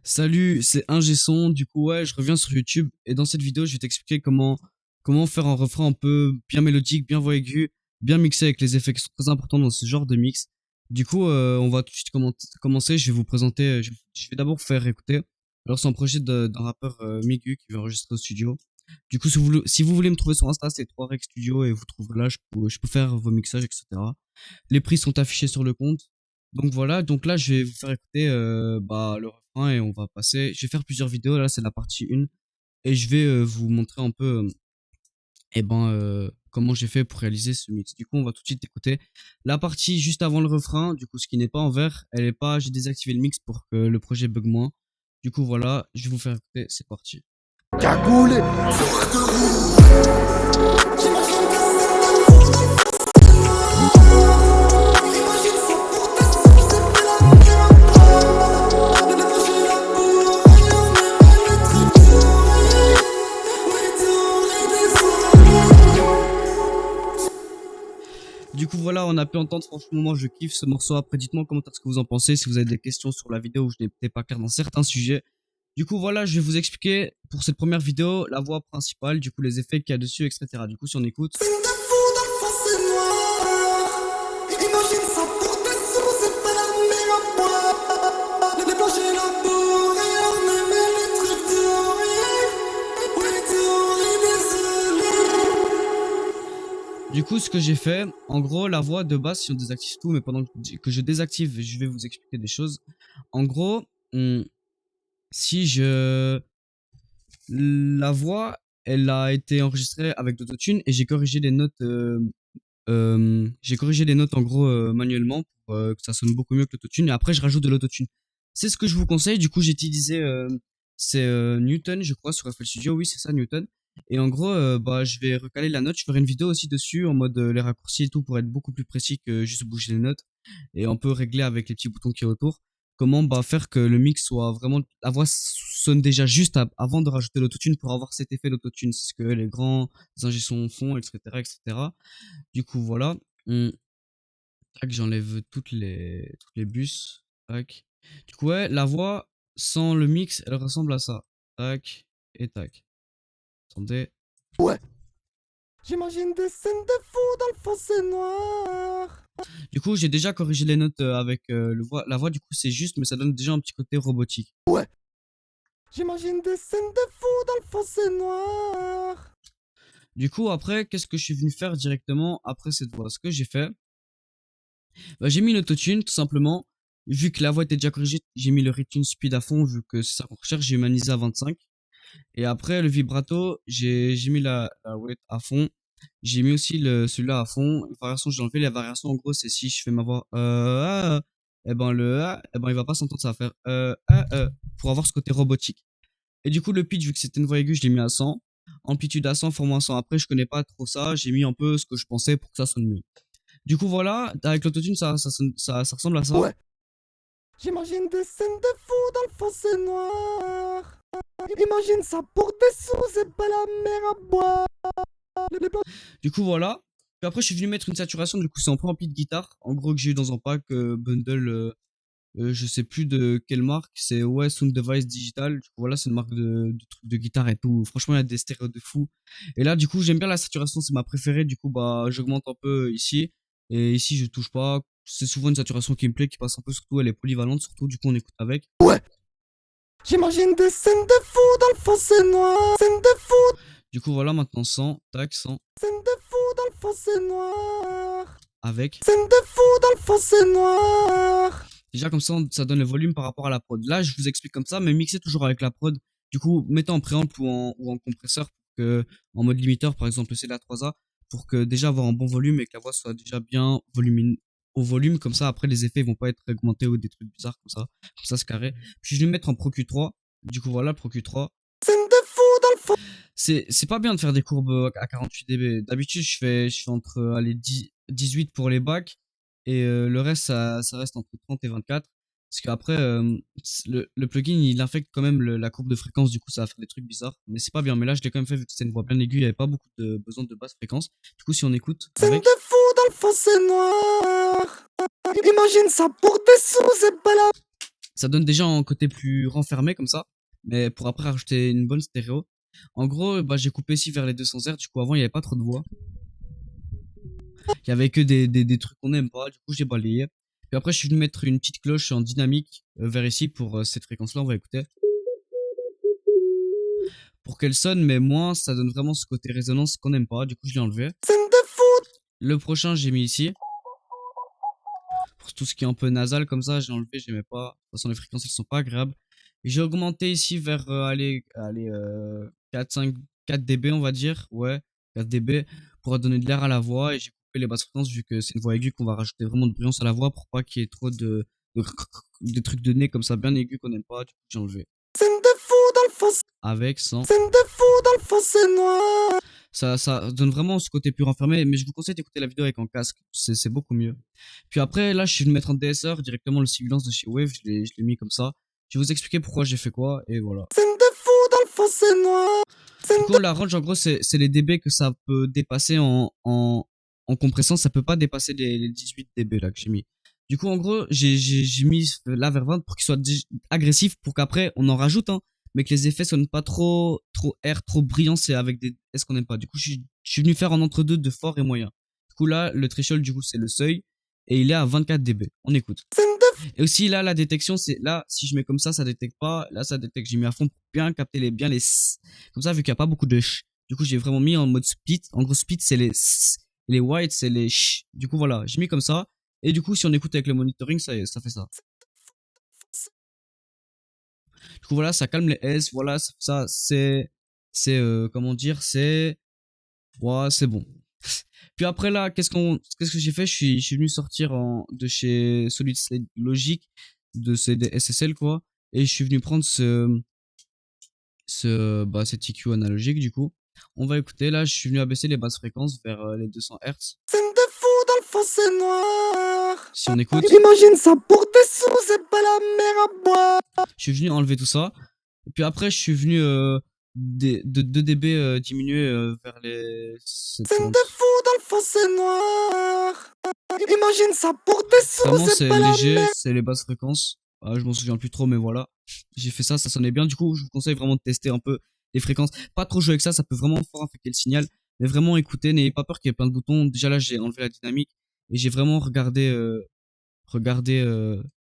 Salut, c'est Ingé Son. Du coup, ouais, je reviens sur YouTube et dans cette vidéo, je vais t'expliquer comment faire un refrain un peu bien mélodique, bien voix aiguë, bien mixé avec les effets qui sont très importants dans ce genre de mix. Du coup, on va tout de suite commencer. Je vais vous présenter. Je vais d'abord vous faire écouter. Alors, c'est un projet d'un rappeur Migu qui veut enregistrer au studio. Du coup, si vous voulez me trouver sur Insta, c'est 3Rec Studio et vous trouverez là. Je peux faire vos mixages, etc. Les prix sont affichés sur le compte. Donc voilà, donc là je vais vous faire écouter le refrain et on va passer. Je vais faire plusieurs vidéos, là c'est la partie 1 et je vais vous montrer un peu comment j'ai fait pour réaliser ce mix. Du coup, on va tout de suite écouter la partie juste avant le refrain. Du coup, ce qui n'est pas en vert, elle est pas. J'ai désactivé le mix pour que le projet bug moins. Du coup, voilà, je vais vous faire écouter. C'est parti. Cagoulé. Du coup, voilà, on a pu entendre. Franchement, moi, je kiffe ce morceau. Après, dites-moi comment est-ce que vous en pensez. Si vous avez des questions sur la vidéo où je n'étais pas clair dans certains sujets. Du coup, voilà, je vais vous expliquer pour cette première vidéo la voix principale, du coup, les effets qu'il y a dessus, etc. Du coup, si on écoute. Du coup, ce que j'ai fait, en gros, la voix de base, si on désactive tout, mais pendant que je désactive, je vais vous expliquer des choses. En gros, si je... La voix, elle a été enregistrée avec l'autotune et j'ai corrigé les notes. J'ai corrigé les notes en gros manuellement pour que ça sonne beaucoup mieux que l'autotune et après je rajoute de l'autotune. C'est ce que je vous conseille. Du coup, j'ai utilisé c'est Newton, je crois, sur FL Studio. Oui, c'est ça, Newton. Et en gros, je vais recaler la note. Je ferai une vidéo aussi dessus en mode les raccourcis et tout pour être beaucoup plus précis que juste bouger les notes et on peut régler avec les petits boutons qui est autour. Comment faire que le mix soit vraiment la voix sonne déjà juste avant de rajouter l'autotune pour avoir cet effet d'autotune. C'est ce que les grands ingé sons font, etc., etc. Du coup, voilà. Tac, j'enlève toutes les bus. Tac. Du coup, ouais, la voix sans le mix, elle ressemble à ça. Tac et tac. Attendez. Ouais. J'imagine des scènes de fou dans le fossé noir. Du coup, j'ai déjà corrigé les notes avec la voix. Du coup, c'est juste, mais ça donne déjà un petit côté robotique. Ouais. J'imagine des scènes de fou dans le fossé noir. Du coup, après, qu'est-ce que je suis venu faire directement après cette voix? Ce que j'ai fait, j'ai mis l'autotune, tout simplement. Vu que la voix était déjà corrigée, j'ai mis le retune speed à fond, vu que c'est ça qu'on recherche, j'ai humanisé à 25. Et après, le vibrato, j'ai mis la weight à fond. J'ai mis aussi celui-là à fond. La variation, j'ai enlevé. La variation, en gros, c'est si je fais ma voix et ben il va pas s'entendre, ça va faire pour avoir ce côté robotique. Et du coup, le pitch, vu que c'était une voix aiguë, je l'ai mis à 100. Amplitude à 100, format à 100. Après, je connais pas trop ça. J'ai mis un peu ce que je pensais pour que ça sonne mieux. Du coup, voilà, avec l'autotune, ça ressemble à ça. Ouais. J'imagine des scènes de fou dans le fossé noir. Imagine ça pour des sous, c'est pas la mer à boire. Du coup, voilà. Puis après, je suis venu mettre une saturation. Du coup, c'est en préampli de guitare. En gros, que j'ai eu dans un pack bundle. Je sais plus de quelle marque. C'est ouais, Sound Device Digital. Du coup, voilà, c'est une marque de trucs de guitare et tout. Franchement, il y a des stéréos de fou. Et là, du coup, j'aime bien la saturation. C'est ma préférée. Du coup, j'augmente un peu ici. Et ici, je touche pas. C'est souvent une saturation qui me plaît, qui passe un peu surtout. Elle est polyvalente surtout. Du coup, on écoute avec. Ouais. J'imagine des scènes de fou dans le fossé noir. Scènes de fou. Du coup, voilà, maintenant 100. Tac, 100. Scènes de fou dans le fossé noir. Avec. Scènes de fou dans le fossé noir. Déjà, comme ça donne le volume par rapport à la prod. Là, je vous explique comme ça, mais mixez toujours avec la prod. Du coup, mettez en préamp ou en compresseur, en mode limiteur, par exemple, c'est la 3A, pour que déjà avoir un bon volume et que la voix soit déjà bien au volume. Comme ça, après, les effets vont pas être augmentés ou des trucs bizarres comme ça. Comme ça, c'est carré. Puis, je vais le mettre en Pro Q3. Du coup, voilà, Pro Q3. Scènes de fou dans le fossé. C'est pas bien de faire des courbes à 48 dB. D'habitude, je fais entre 18 pour les bacs et le reste, ça reste entre 30 et 24. Parce qu'après, le plugin, il infecte quand même la courbe de fréquence, du coup, ça va faire des trucs bizarres. Mais c'est pas bien. Mais là, je l'ai quand même fait vu que c'était une voix bien aiguë, il n'y avait pas beaucoup de besoin de basse fréquence. Du coup, si on écoute Scènes avec. de fou dans le fossé noir. Imagine ça pour des sous, c'est pas la. Ça donne déjà un côté plus renfermé comme ça, mais pour après rajouter une bonne stéréo. En gros, bah, j'ai coupé ici vers les 200 Hz. Du coup, avant, il n'y avait pas trop de voix. Il y avait que des trucs qu'on n'aime pas. Du coup, j'ai balayé. Puis après, je suis venu mettre une petite cloche en dynamique vers ici pour cette fréquence-là. On va écouter. Pour qu'elle sonne, mais moins, ça donne vraiment ce côté résonance qu'on n'aime pas. Du coup, je l'ai enlevé. Le prochain, j'ai mis ici. Pour tout ce qui est un peu nasal comme ça, j'ai enlevé, j'aimais pas. De toute façon, les fréquences, elles sont pas agréables. J'ai augmenté ici vers 4, 5, 4 dB, on va dire. Ouais, 4 dB pour donner de l'air à la voix. Et j'ai coupé les basses fréquences vu que c'est une voix aiguë qu'on va rajouter vraiment de bruyance à la voix pour pas qu'il y ait trop de trucs de nez comme ça bien aigus qu'on n'aime pas. Du coup, j'ai enlevé. Avec, sans. Ça donne vraiment ce côté plus renfermé, mais je vous conseille d'écouter la vidéo avec un casque, c'est beaucoup mieux. Puis après, là, je suis venu mettre en DSR directement le silence de chez Wave, je l'ai mis comme ça. Je vais vous expliquer pourquoi j'ai fait quoi, et voilà. Du coup, la range, en gros, c'est les dB que ça peut dépasser en compressant, ça peut pas dépasser les 18 dB là que j'ai mis. Du coup, en gros, j'ai mis là vers 20 pour qu'il soit agressif, pour qu'après, on en rajoute, hein, mais que les effets sonnent pas trop air, trop brillants, c'est avec des S qu'on n'aime pas. Du coup, je suis venu faire en entre-deux de fort et moyen. Du coup, là, le threshold, du coup, c'est le seuil, et il est à 24 dB. On écoute. Et aussi, là, la détection, c'est là, si je mets comme ça détecte pas. Là, ça détecte. J'ai mis à fond pour bien capter bien les s. Comme ça, vu qu'il n'y a pas beaucoup de ch. Du coup, j'ai vraiment mis en mode split. En gros, split, c'est les s. Et les white, c'est les ch. Du coup, voilà, j'ai mis comme ça. Et du coup, si on écoute avec le monitoring, ça fait ça. Du coup, voilà, ça calme les S. Voilà, ça, comment dire, ouais, c'est bon. Puis après là, qu'est-ce que j'ai fait? Je suis venu sortir de chez Solid State Logic, de ces SSL quoi, et je suis venu prendre cet EQ analogique du coup. On va écouter là, je suis venu abaisser les basses fréquences vers les 200 Hz. Si on écoute, Imagine ça pour tes sous, c'est pas la mer à boire. je suis venu enlever tout ça. Et puis après, je suis venu de 2 dB diminuer vers les 70. Imagine ça pour tes sous, Vraiment, c'est c'est pas la léger, mer. c'est les basses fréquences. Ah, je m'en souviens plus trop, mais voilà. J'ai fait ça sonnait bien. Du coup, je vous conseille vraiment de tester un peu les fréquences. Pas trop jouer avec ça peut vraiment fort affecter le signal. Mais vraiment écoutez, n'ayez pas peur qu'il y ait plein de boutons. Déjà là, j'ai enlevé la dynamique et j'ai vraiment regardé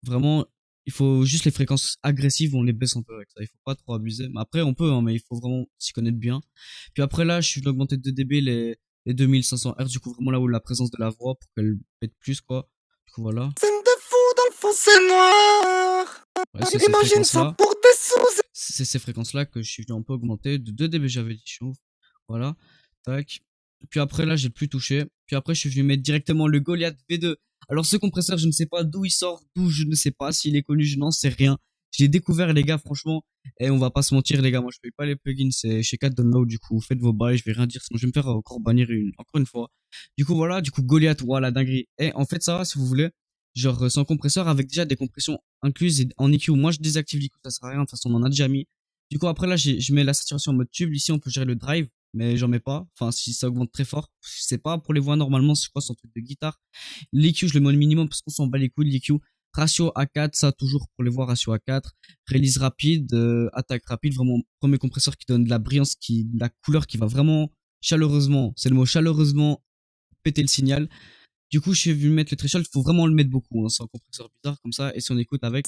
vraiment. Il faut juste les fréquences agressives, on les baisse un peu avec ça. Il faut pas trop abuser. Mais après, on peut, hein, mais il faut vraiment s'y connaître bien. Puis après là, je suis venu augmenter de 2 dB les 2500 Hz. Du coup, vraiment là où la présence de la voix pour qu'elle pète plus, quoi. Du coup, voilà. Ouais, c'est ces Imagine ça fréquences-là. pour tes sous. C'est ces fréquences-là que je suis venu un peu augmenter. De 2 dB, j'avais dit, je suis ouf. Voilà. Tac. Puis après, là, j'ai plus touché. Puis après, je suis venu mettre directement le Goliath V2. Alors, ce compresseur, je ne sais pas d'où il sort, d'où je ne sais pas. S'il est connu, je n'en sais rien. Je l'ai découvert, les gars, franchement. Et on va pas se mentir, les gars. Moi, je paye pas les plugins. C'est chez Cat Download. Du coup, faites vos bails. Je vais rien dire. Sinon, je vais me faire encore bannir encore une fois. Du coup, voilà. Du coup, Goliath, voilà, dinguerie. Et en fait, ça va, si vous voulez. Genre, sans compresseur, avec déjà des compressions incluses et en EQ. Moi, je désactive l'EQ. Ça sert à rien. De toute façon, on en a déjà mis. Du coup, après, là, je mets la saturation en mode tube. Ici, on peut gérer le drive. Mais j'en mets pas. Enfin, si ça augmente très fort. Je sais pas pour les voix normalement, je crois que c'est un truc de guitare. L'EQ, je le mets au minimum parce qu'on s'en bat les couilles. L'EQ, ratio A4, ça toujours pour les voix, ratio A4. Release rapide, attaque rapide, vraiment premier compresseur qui donne de la brillance, de la couleur qui va vraiment chaleureusement, c'est le mot chaleureusement péter le signal. Du coup, je suis venu mettre le threshold, il faut vraiment le mettre beaucoup. Hein. C'est un compresseur bizarre comme ça. Et si on écoute avec.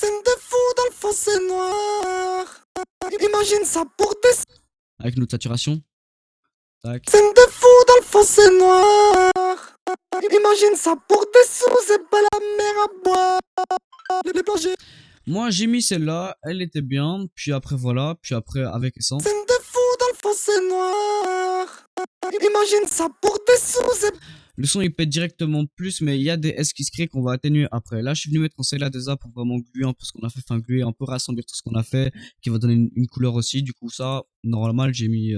Imagine ça pour tes sous. Avec notre saturation. Tac. Imagine ça pour tes sous, c'est pas la mer à boire. Les planchers. Moi, j'ai mis celle-là, elle était bien. Puis après, voilà. Puis après, avec essence. Imagine ça pour tes sous, c'est. Le son il pète directement plus, mais il y a des S qui se créent qu'on va atténuer après. Là, je suis venu mettre en CLA des A pour vraiment gluer un peu ce qu'on a fait, enfin gluer un peu rassembler tout ce qu'on a fait, qui va donner une couleur aussi. Du coup, ça, normal, j'ai mis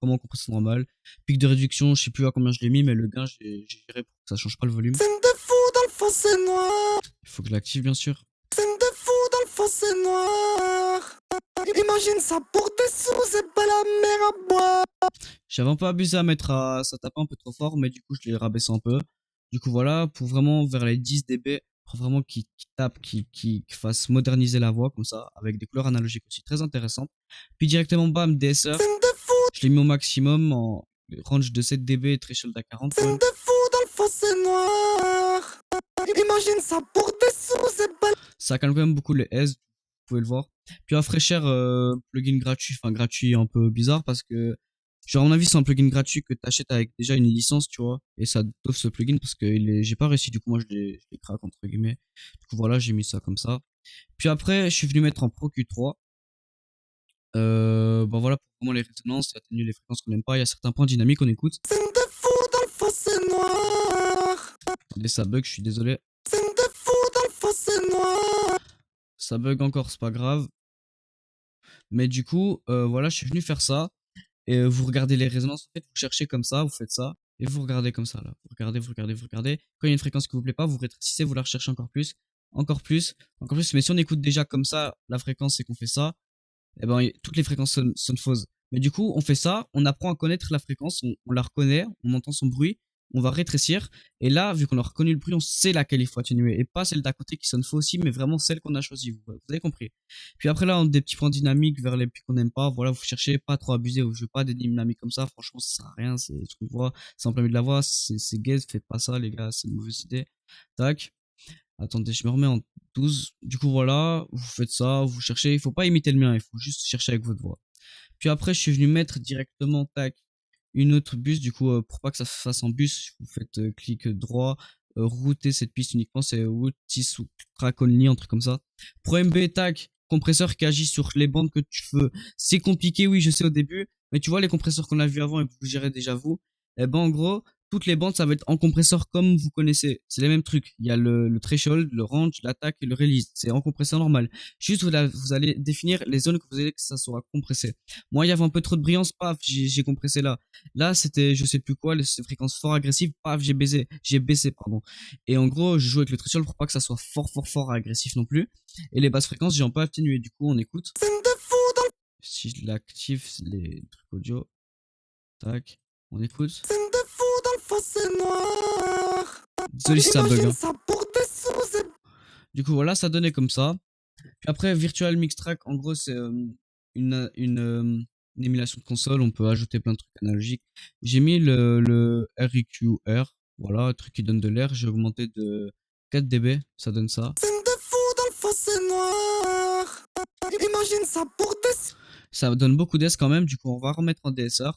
vraiment compresseur normal. Pic de réduction, je sais plus à combien je l'ai mis, mais le gain, j'ai géré pour que ça change pas le volume. Il faut que je l'active, bien sûr. Imagine ça pour tes sous, c'est pas la mer à boire. J'avais un peu abusé à mettre ça tapait un peu trop fort, mais du coup, je l'ai rabaissé un peu. Du coup, voilà, pour vraiment vers les 10 dB, Faut vraiment qui tape, qui fasse moderniser la voix comme ça, avec des couleurs analogiques aussi très intéressantes. Puis directement, bam, DSR. Scène de fou, Je l'ai mis au maximum en range de 7 dB et threshold à 40 quand scène même. de fou dans le fossé noir. Imagine ça pour des sous, c'est pas. Ça calme quand même beaucoup les S, vous pouvez le voir. Puis un fraîcheur plugin gratuit, enfin gratuit un peu bizarre parce que, genre à mon avis c'est un plugin gratuit que t'achètes avec déjà une licence, tu vois, et ça t'offre ce plugin parce que j'ai pas réussi, du coup moi je l'ai crack entre guillemets. Du coup voilà, j'ai mis ça comme ça. Puis après je suis venu mettre en Pro Q3. Bah voilà, pour vraiment les résonances et atténuer les fréquences qu'on n'aime pas. Il y a certains points dynamiques qu'on écoute. Scène de fou dans le fossé noir. Attendez, ça bug, je suis désolé. Scène de fou dans le fossé noir. Ça bug encore, c'est pas grave. Mais du coup, voilà, je suis venu faire ça. Et vous regardez les résonances, en fait, vous cherchez comme ça, vous faites ça, et vous regardez comme ça, là. Vous regardez, vous regardez, vous regardez. Quand il y a une fréquence qui vous plaît pas, vous rétrécissez, vous la recherchez encore plus, encore plus, encore plus. Mais si on écoute déjà comme ça la fréquence et qu'on fait ça, eh ben, toutes les fréquences sonnent fausses. Mais du coup, on fait ça, on apprend à connaître la fréquence, on la reconnaît, on entend son bruit, on va rétrécir. Et là, vu qu'on a reconnu le bruit, on sait laquelle il faut atténuer. Et pas celle d'à côté qui sonne faux aussi, mais vraiment celle qu'on a choisie. Vous avez compris. Puis après, là, on a des petits points dynamiques vers les puits qu'on n'aime pas. Voilà, vous cherchez pas trop abuser. Vous jouez pas des dynamiques comme ça. Franchement, ça sert à rien. C'est ce qu'on voit. C'est en plein milieu de la voix. C'est gay. Faites pas ça, les gars. C'est une mauvaise idée. Tac. Attendez, je me remets en 12. Du coup, voilà, vous faites ça, vous cherchez. Il faut pas imiter le mien, il faut juste chercher avec votre voix. Puis après, je suis venu mettre directement, tac, une autre bus. Du coup, pour pas que ça se fasse en bus, vous faites clic droit, router cette piste uniquement. C'est Routis ou track only, un truc comme ça. Pro MB, tac, compresseur qui agit sur les bandes que tu veux. C'est compliqué, oui, je sais au début. Mais tu vois, les compresseurs qu'on a vu avant et que vous gérez déjà vous, eh ben, en gros, toutes les bandes, ça va être en compresseur comme vous connaissez. C'est les mêmes trucs. Il y a le threshold, le range, l'attaque et le release. C'est en compresseur normal. Juste, vous allez définir les zones que vous allez que ça soit compressé. Moi, il y avait un peu trop de brillance, paf, j'ai compressé là. Là, c'était, je sais plus quoi, les fréquences fort agressives, paf, j'ai baissé, pardon. Et en gros, je joue avec le threshold pour pas que ça soit fort agressif non plus. Et les basses fréquences, j'ai un peu atténué. Du coup, on écoute. Scène de fou dans le. Si je l'active, les trucs audio, tac, on écoute. Scène de fou dans le fossé noir. Désolé si ça bug, Imagine hein. ça pour des sous, c'est. Du coup, voilà, ça donnait comme ça. Puis après, Virtual Mix Track, en gros, c'est une émulation de console. On peut ajouter plein de trucs analogiques. J'ai mis le REQR, voilà, un truc qui donne de l'air. J'ai augmenté de 4 dB, ça donne ça. Scène de fou dans le fossé noir. Imagine ça pour des sous. Ça donne beaucoup d'S quand même. Du coup, on va remettre en DSR.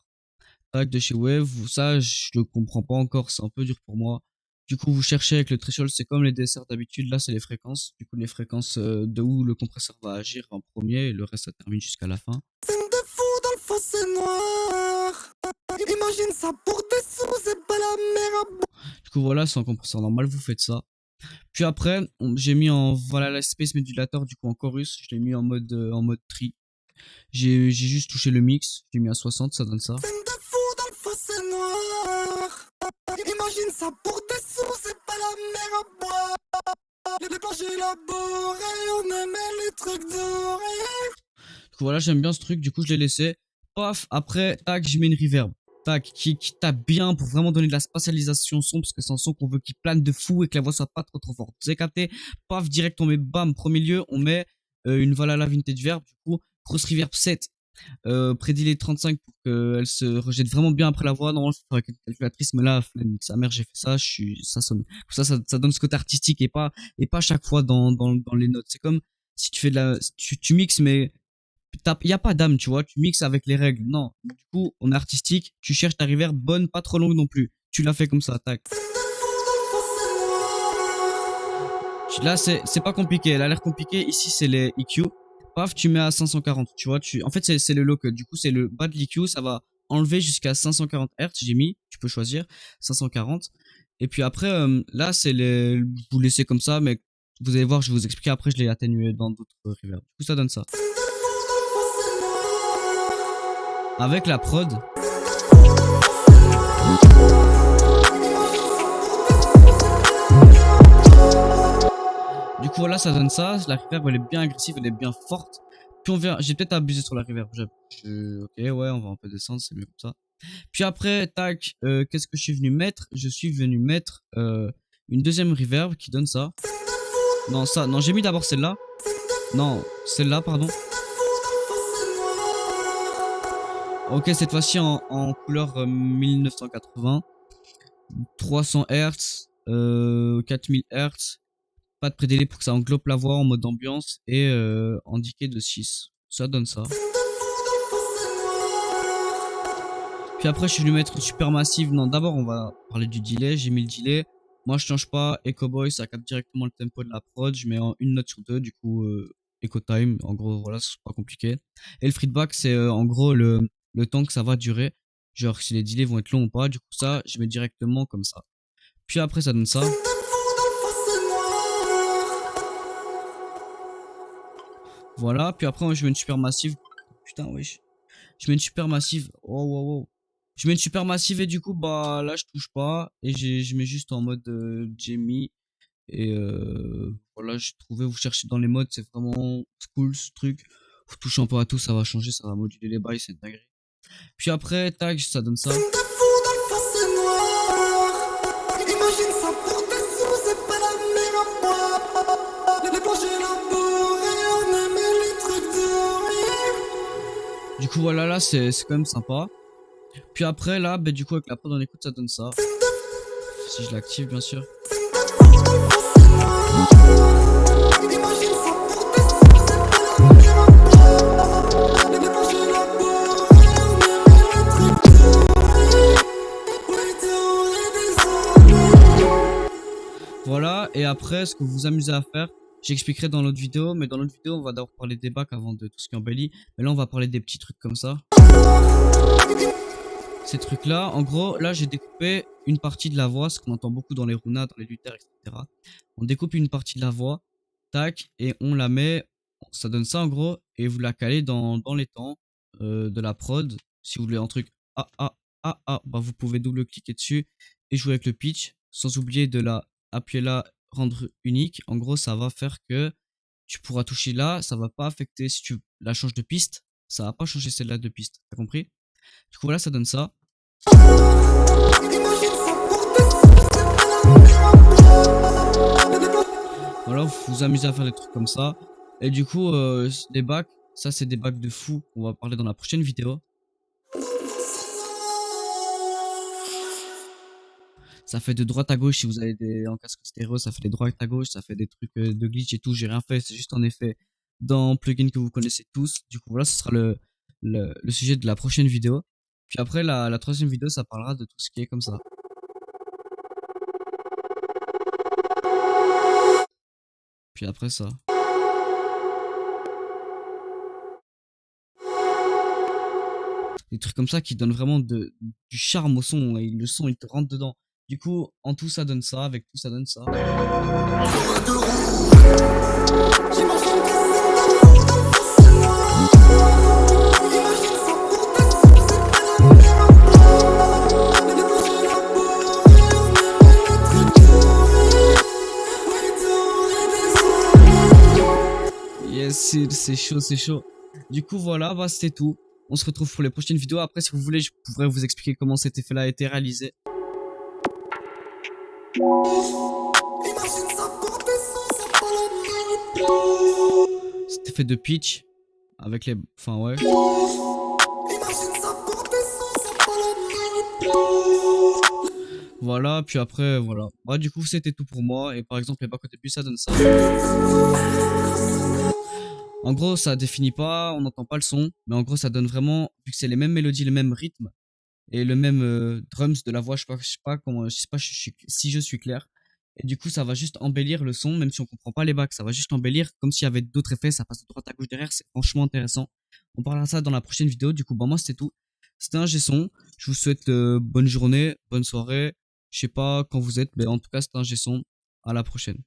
Tac, de chez Wave. Ça, je le comprends pas encore. C'est un peu dur pour moi. Du coup, vous cherchez avec le threshold, c'est comme les DSR d'habitude. Là, c'est les fréquences. Du coup, les fréquences de où le compresseur va agir en premier et le reste, ça termine jusqu'à la fin. Scène de fou dans le fossé noir. Imagine ça pour des sous, c'est pas la mer à boire. Du coup, voilà, c'est un compresseur normal, vous faites ça. Puis après, j'ai mis en voilà la space modulator, du coup en chorus, je l'ai mis en mode tri. J'ai juste touché le mix, j'ai mis à 60, ça donne ça. Scène de fou dans le fossé noir. Imagine ça pour des sous, c'est pas la mer à boire. Les planches élaborées, on aimait les trucs dorés. Du coup voilà, j'aime bien ce truc, du coup je l'ai laissé. Paf, après, tac, je mets une reverb. Tac, qui tape bien pour vraiment donner de la spatialisation son, parce que c'est un son qu'on veut qui plane de fou et que la voix soit pas trop forte. Vous avez capté? Paf, direct, on met bam, premier lieu, on met une Valhalla Vintage Verb, du coup, grosse reverb 7. Prédit les 35 pour qu'elle se rejette vraiment bien après la voix. Non, je ferais avec une calculatrice, mais là, flemme, sa mère, j'ai fait ça, ça sonne. Ça donne ce côté artistique et pas chaque fois dans les notes. C'est comme si tu fais tu mixes, mais il y a pas d'âme, tu vois, tu mixes avec les règles. Non, du coup, on est artistique, tu cherches ta reverb bonne, pas trop longue non plus. Tu l'as fait comme ça, tac. Là, c'est pas compliqué, elle a l'air compliquée. Ici, c'est les EQ. Paf, tu mets à 540, tu vois, en fait, c'est le low cut. Du coup, c'est le bas de l'EQ, ça va enlever jusqu'à 540 Hz, j'ai mis, tu peux choisir, 540. Et puis après, là, vous laissez comme ça, mais vous allez voir, je vais vous expliquer après, je l'ai atténué dans d'autres reverbs. Du coup, ça donne ça. Avec la prod. Du coup, voilà, ça donne ça. La reverb, elle est bien agressive, elle est bien forte. Puis on verra, j'ai peut-être abusé sur la reverb. Ok, ouais, on va un peu descendre, c'est mieux comme ça. Puis après, tac, qu'est-ce que je suis venu mettre? Je suis venu mettre une deuxième reverb qui donne ça. Non, ça, non, j'ai mis d'abord celle-là. Non, celle-là, pardon. Ok, cette fois-ci en couleur 1980. 300 Hz, 4000 Hz. Pas de prédélai pour que ça englobe la voix en mode ambiance. Et en decay de 6. Ça donne ça. Puis après, je vais lui mettre une super massive. Non, d'abord, on va parler du delay. J'ai mis le delay. Moi, je change pas. Echo Boy, ça capte directement le tempo de la prod. Je mets en une note sur deux. Du coup, Echo Time. En gros, voilà, c'est pas compliqué. Et le feedback, c'est en gros le temps que ça va durer. Genre, si les delays vont être longs ou pas. Du coup, ça, je mets directement comme ça. Puis après, ça donne ça. Voilà. Puis après, moi, je mets une super massive. Putain, wesh. Je mets une super massive. Oh, wow, wow. Je mets une super massive et du coup, bah là, je touche pas. Et je mets juste en mode Jamie. Et voilà, j'ai trouvé, vous cherchez dans les modes, c'est vraiment cool ce truc. Vous touchez un peu à tout, ça va changer, ça va moduler les bails, c'est une dinguerie. Puis après, tag, ça donne ça. Imagine ça pour tes sous, c'est pas la mer à boire. Les planches élaborées, on aimait les trucs dorés. Du coup, voilà, là, c'est quand même sympa. Puis après, là, bah, du coup, avec la prod on écoute, ça donne ça. Si je l'active, bien sûr. Imagine ça pour tes sous, c'est pas la mer à boire. Les planches élaborées, on aimait les trucs dorés. Ouais, dorés des années. Voilà, et après, ce que vous vous amusez à faire, j'expliquerai dans l'autre vidéo. Mais dans l'autre vidéo, on va d'abord parler des bacs avant de tout ce qui embellit. Mais là, on va parler des petits trucs comme ça. Ces trucs là, en gros, là j'ai découpé une partie de la voix, ce qu'on entend beaucoup dans les runas, dans les luthers, etc. On découpe une partie de la voix, tac, et on la met, ça donne ça en gros, et vous la calez dans les temps de la prod. Si vous voulez un truc bah vous pouvez double-cliquer dessus et jouer avec le pitch, sans oublier de la appuyer là, rendre unique. En gros, ça va faire que tu pourras toucher là, ça va pas affecter si tu la changes de piste, ça va pas changer celle-là de piste, t'as compris? Du coup, voilà, ça donne ça. Voilà, vous vous amusez à faire des trucs comme ça. Et du coup, les bacs, ça c'est des bacs de fou. On va parler dans la prochaine vidéo. Ça fait de droite à gauche si vous avez des en casque stéréo, ça fait des droites à gauche, ça fait des trucs de glitch et tout. J'ai rien fait, c'est juste en effet dans plugin que vous connaissez tous. Du coup, voilà, ce sera le sujet de la prochaine vidéo. Puis après, la troisième vidéo, ça parlera de tout ce qui est comme ça. Puis après ça. Des trucs comme ça qui donnent vraiment du charme au son. Et le son, il te rentre dedans. Du coup, en tout, ça donne ça. Avec tout, ça donne ça. Yes, c'est chaud, c'est chaud. Du coup, voilà, bah, c'était tout. On se retrouve pour les prochaines vidéos. Après, si vous voulez, je pourrais vous expliquer comment cet effet-là a été réalisé. Cet effet de pitch avec les... Enfin, ouais. Voilà, puis après, voilà. Bah, du coup, c'était tout pour moi. Et par exemple, les bacs au début, ça donne ça. En gros, ça définit pas, on n'entend pas le son. Mais en gros, ça donne vraiment, vu que c'est les mêmes mélodies, le même rythme et le même drums de la voix, je sais pas comment, je sais pas si je suis clair. Et du coup, ça va juste embellir le son, même si on comprend pas les bacs, ça va juste embellir comme s'il y avait d'autres effets, ça passe de droite à gauche derrière, c'est franchement intéressant. On parlera de ça dans la prochaine vidéo. Du coup, bah moi c'était tout. C'était un G-son. Je vous souhaite bonne journée, bonne soirée. Je sais pas quand vous êtes, mais en tout cas c'était un G-son. À la prochaine.